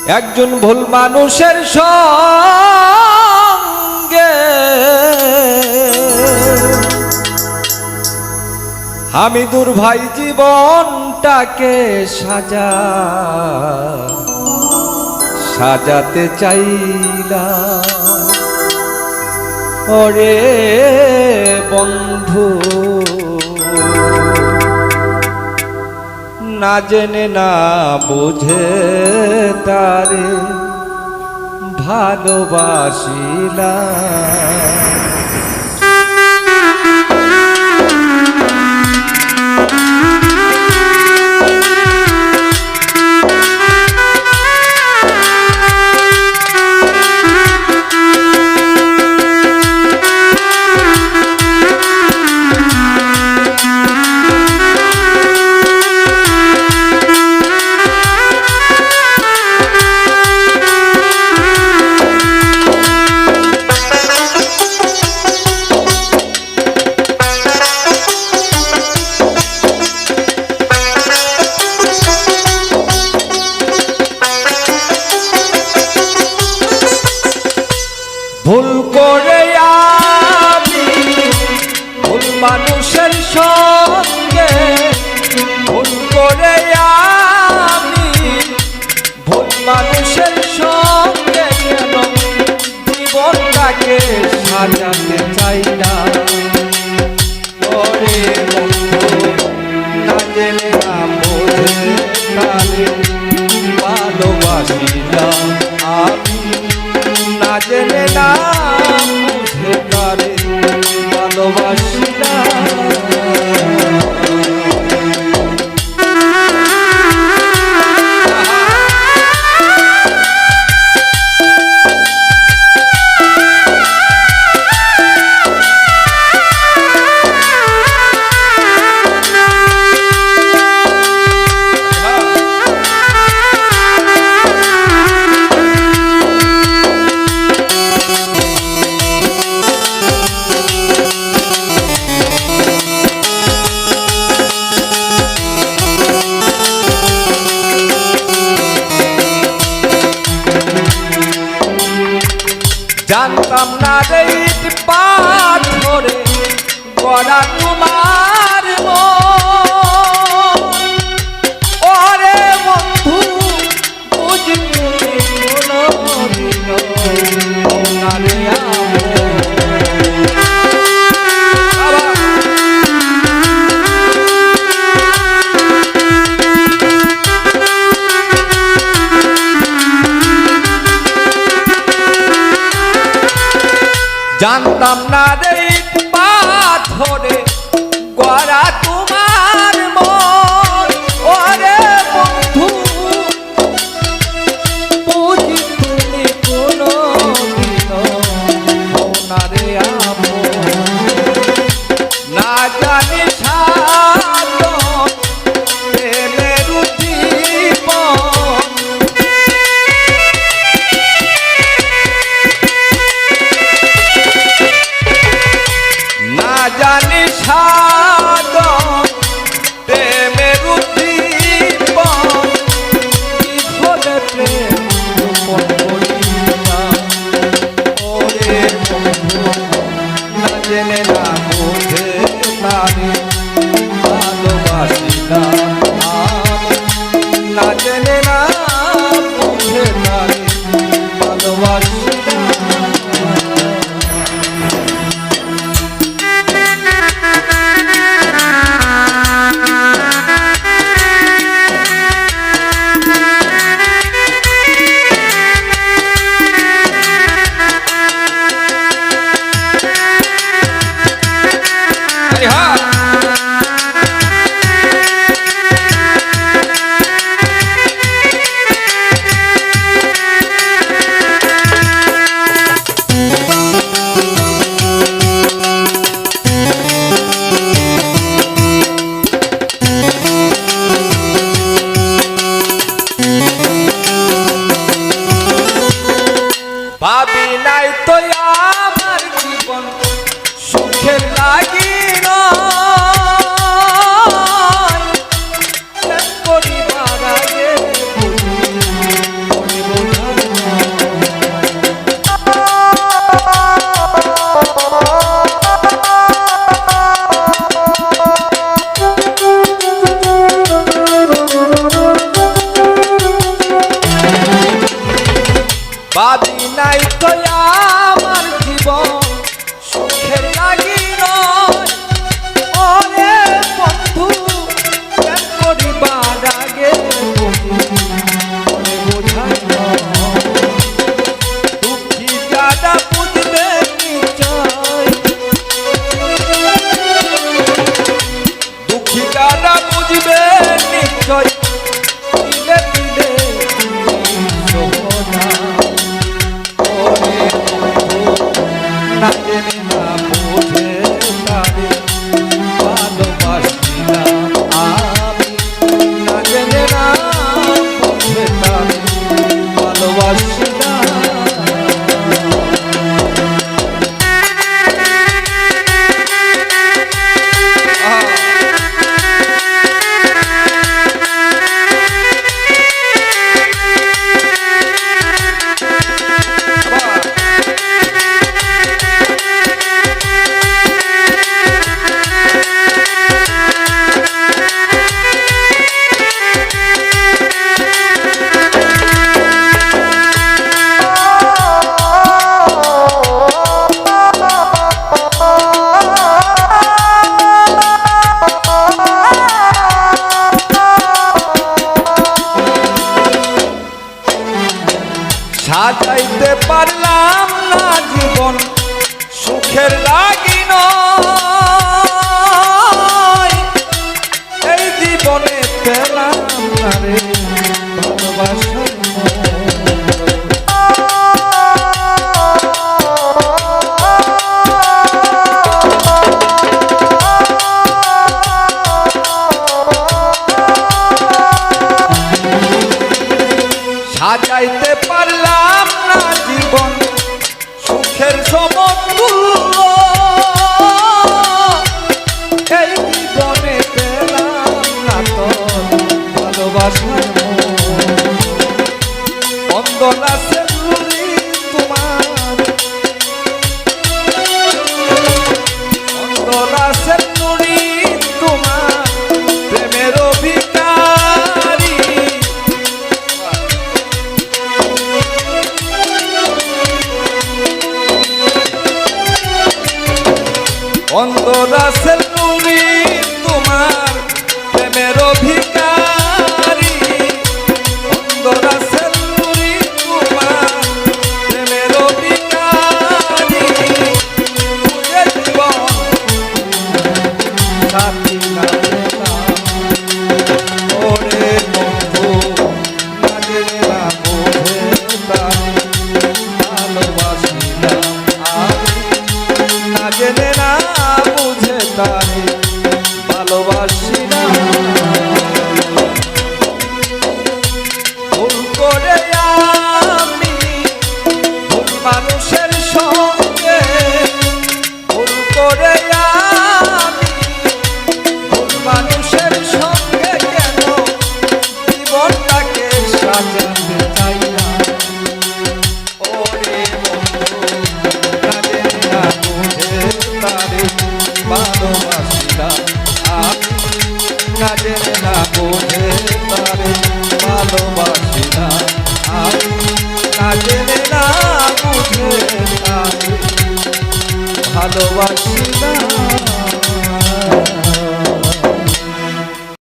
একজন ভুল মানুষের সঙ্গে হামিদুর ভাই জীবনটাকে সাজাতে চাইলাম। ওরে বন্ধু, না জেনে না বুঝে তারে ভালোবাসিলাম। ভুল করে আমি ভুল মানুষের সঙ্গে, ভুল করে আমি ভুল মানুষের সঙ্গে কেন জীবনটাকে সাজাতে চাই না। ওরে বন্ধু, না জেনে না বোঝে তারে ভালোবাসিলাম আমি, না জেনে না বুঝে তারে ভালোবাসিলাম। জানতাম না রে পাথরে গড়া তোমার মন। ওরে বন্ধু, বুঝিনি কোনদিন না রে জানতাম না রে পাথরে গড়া তোমার মন। ওরে বন্ধু, বুঝি তুমি কোনদিন না রে আপন। না জানি সাধন প্রেমের জীবন, আমার জীবন সুখের লাগি নয় ওরে বন্ধু প্রেম করিবার আগে মনে বোঝাই দুঃখী যারা বুঝবে নিশ্চয় দুঃখী যারা বুঝবে নিশ্চয় দিলে দিলে সোনা ওরে বন্ধু না জেনে না বুঝে তারে ভালোবাসি না আমি না জেনে না বুঝে তারে ভালোবাসি না সাজাইতে পারলাম না জীবন সুখের লাগি নয় এই জীবনে পেলাম না রে ভালোবাসার সাজাইতে পারলাম না জীবন সুখের সমতুল্য এই জীবনে পেলাম না তো ভালোবাসার বন্দনা সেলুরি তোমার বন্দনা সেলুরি তোমার প্রেমের অভিকারী অন্তরা সেলুরি তোমার প্রেমের অধিকারী অন্তরা সেলুরি তোমার প্রেমের অধিকারী বুঝে জীবন সাথী না ওরে বন্ধু না জেনে না বুঝে তারে ভালোবাসিলাম আমি না জেনে না বুঝে তারে ভালোবাসি না ভুল করে আমি ভুল মানুষের সঙ্গে ভুল করে আমি ভুল মানুষের সঙ্গে কেন জীবনটাকে সাজাতে চাই না ওরে বন্ধু না জেনে না বুঝে তারে ভালোবাসি না আমি না জেনে না বুঝে তারে ভালোবাসি না আমি না জেনে না বুঝে তারে ভালোবাসি না।